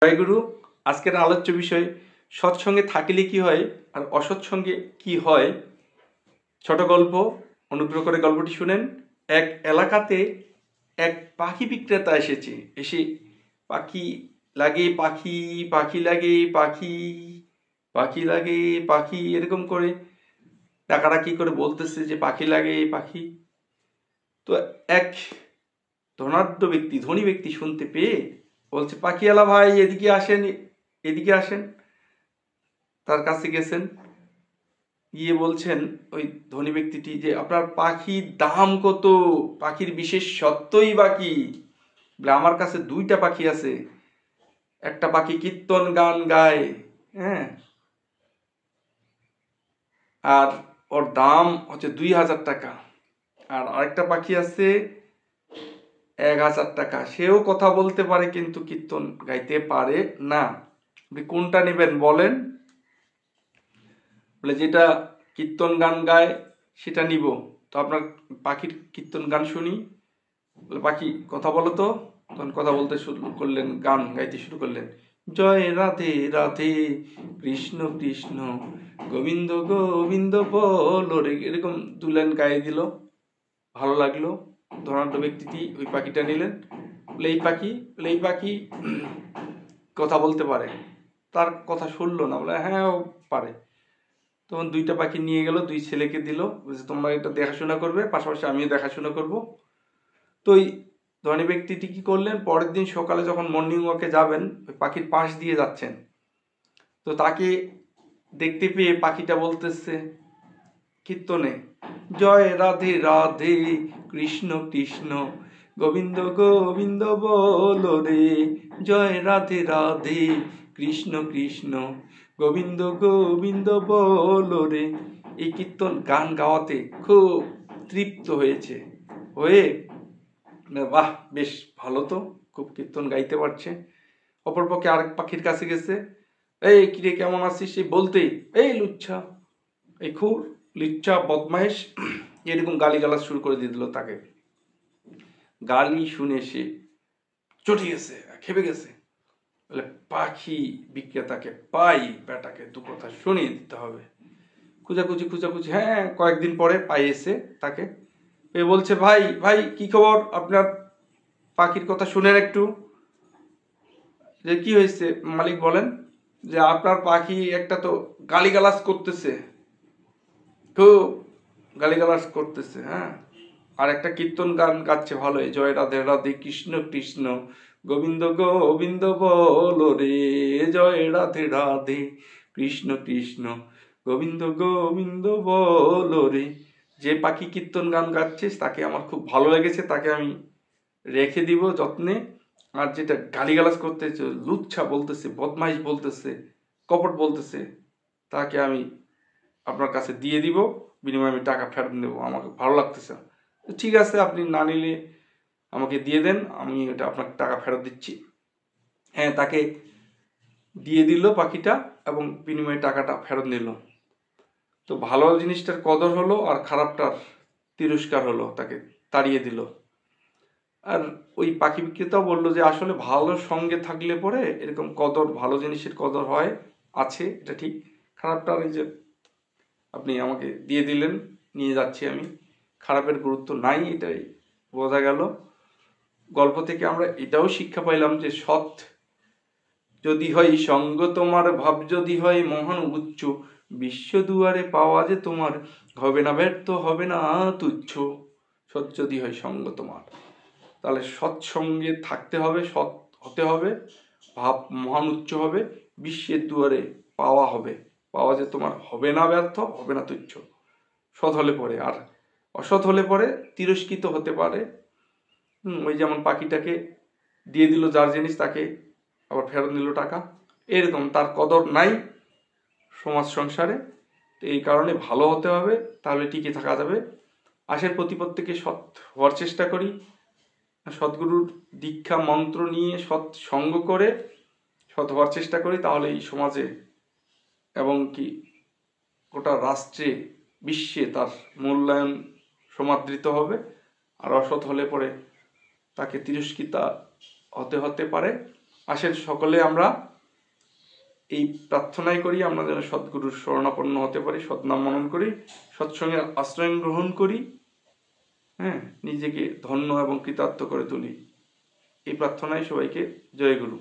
জয়গুরু। আজকের আলোচ্য বিষয় সৎসঙ্গে থাকিলে কি হয় আর অসৎসঙ্গে কি হয়। ছোট গল্প, অনুগ্রহ করে গল্পটি শুনেন। এক এলাকাতে এক পাখি বিক্রেতা এসে পাখি লাগে পাখি, পাখি লাগে পাখি, পাখি লাগে পাখি এরকম করে ডাকাডাকি করে বলতেছে যে পাখি লাগে পাখি। তো এক ধনী ব্যক্তি শুনতে পেয়ে বলছে, পাখিওয়ালা ভাই এদিকে আসেন, এদিকে আসেন। তার কাছে গেছেন, গিয়ে বলছেন ওই ধনী ব্যক্তিটি যে আপনার পাখির দাম কত, পাখির বিশেষ সত্যই বা কি? বলে আমার কাছে দুইটা পাখি আছে, একটা পাখি কীর্তন গান গায়, হ্যাঁ, আর ওর দাম হচ্ছে 2000 টাকা। আর আরেকটা পাখি আছে 1000 টাকা, সেও কথা বলতে পারে কিন্তু কীর্তন গাইতে পারে না। আপনি কোনটা নেবেন বলেন? বলে যেটা কীর্তন গান গায় সেটা নিব। তো আপনার পাখির কীর্তন গান শুনি। বলে পাখি কথা বলো তো। তখন কথা বলতে শুরু করলেন, গান গাইতে শুরু করলেন। জয় রাধে রাধে কৃষ্ণ কৃষ্ণ গোবিন্দ গোবিন্দ বলো রে, এরকম 2 লাইন গাইয়ে দিল। ভালো লাগলো। ধনাঢ্য ব্যক্তিটি ওই পাখিটা নিলেন। বলে এই পাখি কথা বলতে পারে। তার কথা শুনলো না, বলে হ্যাঁ ও পারে। তখন 2টা পাখি নিয়ে গেল, 2 ছেলেকে দিল, বলছে তোমরা এটা দেখাশোনা করবে, পাশাপাশি আমিও দেখাশোনা করব। তো ওই ধনী ব্যক্তিটি কি করলেন, পরের দিন সকালে যখন মর্নিং ওয়াকে যাবেন, ওই পাখির পাশ দিয়ে যাচ্ছেন। তো তাকে দেখতে পেয়ে পাখিটা বলতেছে কীর্তনে, জয় রাধে রাধে কৃষ্ণ কৃষ্ণ গোবিন্দ গোবিন্দ বলো রে, জয় রাধে রাধে কৃষ্ণ কৃষ্ণ গোবিন্দ গোবিন্দ বলো রে। এই কীর্তন গান গাওয়াতে খুব তৃপ্ত হয়ে বাহ বেশ ভালো, তো খুব কীর্তন গাইতে পারছে। অপরপক্ষে আরেক পাখির কাছে গেছে, এই কিরে কেমন আছিস, সে বলতেই এই লুচ্ছা, এই খুব লিচ্ছা বদমাইশ, এরকম গালিগালাজ শুরু করে দিয়ে দিল তাকে। গালি শুনে সে চটে গেছে, খেপে গেছে। বলে পাখি বিক্রেতাকে পাই, বেটাকে 2 কথা শুনিয়ে দিতে হবে। খুঁজাখুঁজি, হ্যাঁ কয়েকদিন পরে পাইয়েছে তাকে। এ বলছে, ভাই ভাই কি খবর আপনার, পাখির কথা শুনেন একটু। যে কি হয়েছে মালিক বলেন। যে আপনার পাখি একটা তো গালিগালাজ করতেছে, খুব গালিগালাজ করতেছে, হ্যাঁ, আর একটা কীর্তন গান গাচ্ছে ভালোই, জয় রাধে রাধে কৃষ্ণ কৃষ্ণ গোবিন্দ গোবিন্দ বলো রে, জয় রাধে রাধে কৃষ্ণ কৃষ্ণ গোবিন্দ গোবিন্দ বলো রে। যে পাখি কীর্তন গান গাচ্ছে তাকে আমার খুব ভালো লেগেছে, তাকে আমি রেখে দিব যত্নে। আর যেটা গালিগালাজ করতেছে, লুচ্ছা বলতেছে, বদমাইশ বলতেছে, কপট বলতেছে, তাকে আমি আপনার কাছে দিয়ে দিব, বিনিময়ে আমি টাকা ফেরত নেব, আমাকে ভালো লাগতেছে। ঠিক আছে, আপনি না নিলে আমাকে দিয়ে দেন, আমি এটা আপনাকে টাকা ফেরত দিচ্ছি। হ্যাঁ, তাকে দিয়ে দিল পাখিটা এবং বিনিময়ে টাকাটা ফেরত নিল। তো ভালো জিনিসটার কদর হলো আর খারাপটার তিরস্কার হলো, তাকে তাড়িয়ে দিল। আর ওই পাখি বিক্রেতাও বললো যে আসলে ভালো সঙ্গে থাকলে পরে এরকম কদর, ভালো জিনিসের কদর হয়, আছে, এটা ঠিক। খারাপটার এই যে আপনি আমাকে দিয়ে দিলেন, নিয়ে যাচ্ছি আমি, খারাপের গুরুত্ব নাই, এটাই বোঝা গেল। গল্প থেকে আমরা এটাও শিক্ষা পাইলাম যে সৎ যদি হয় সঙ্গ তোমার, ভাব যদি হয় মহান উচ্চ, বিশ্ব দুয়ারে পাওয়া যে তোমার, হবে না ব্যর্থ, হবে না তুচ্ছ। সৎ যদি হয় সঙ্গ তোমার, তাহলে সৎসঙ্গে থাকতে হবে, সৎ হতে হবে, ভাব মহান উচ্চ হবে, বিশ্বের দুয়ারে পাওয়া যে তোমার, হবে না ব্যর্থ, হবে না তুচ্ছ। সৎ হলে পরে, আর অসৎ হলে পরে তিরস্কৃত হতে পারে। ওই যেমন পাখিটাকে দিয়ে দিল যার জিনিস, তাকে আবার ফেরত নিল টাকা, এরকম তার কদর নাই সমাজ সংসারে। তো এই কারণে ভালো হতে হবে, তাহলে টিকে থাকা যাবে। আশের প্রতি প্রত্যেকে সৎ হওয়ার চেষ্টা করি, সদ্গুরুর দীক্ষা মন্ত্র নিয়ে সৎ সঙ্গ করে সৎ হওয়ার চেষ্টা করি, তাহলে এই সমাজে এবং কি গোটা রাষ্ট্রে, বিশ্বে তার মূল্যায়ন সমাদৃত হবে। আর অসৎ হলে পরে তাকে তিরস্কৃতা হতে পারে। আসেন সকলে আমরা এই প্রার্থনাই করি, আমরা যেন সদ্গুরুর শরণাপন্ন হতে পারি, সৎনাম মনন করি, সৎসঙ্গের আশ্রয় গ্রহণ করি, হ্যাঁ, নিজেকে ধন্য এবং কৃতার্থ করে তুলি। এই প্রার্থনায় সবাইকে জয় গুরু।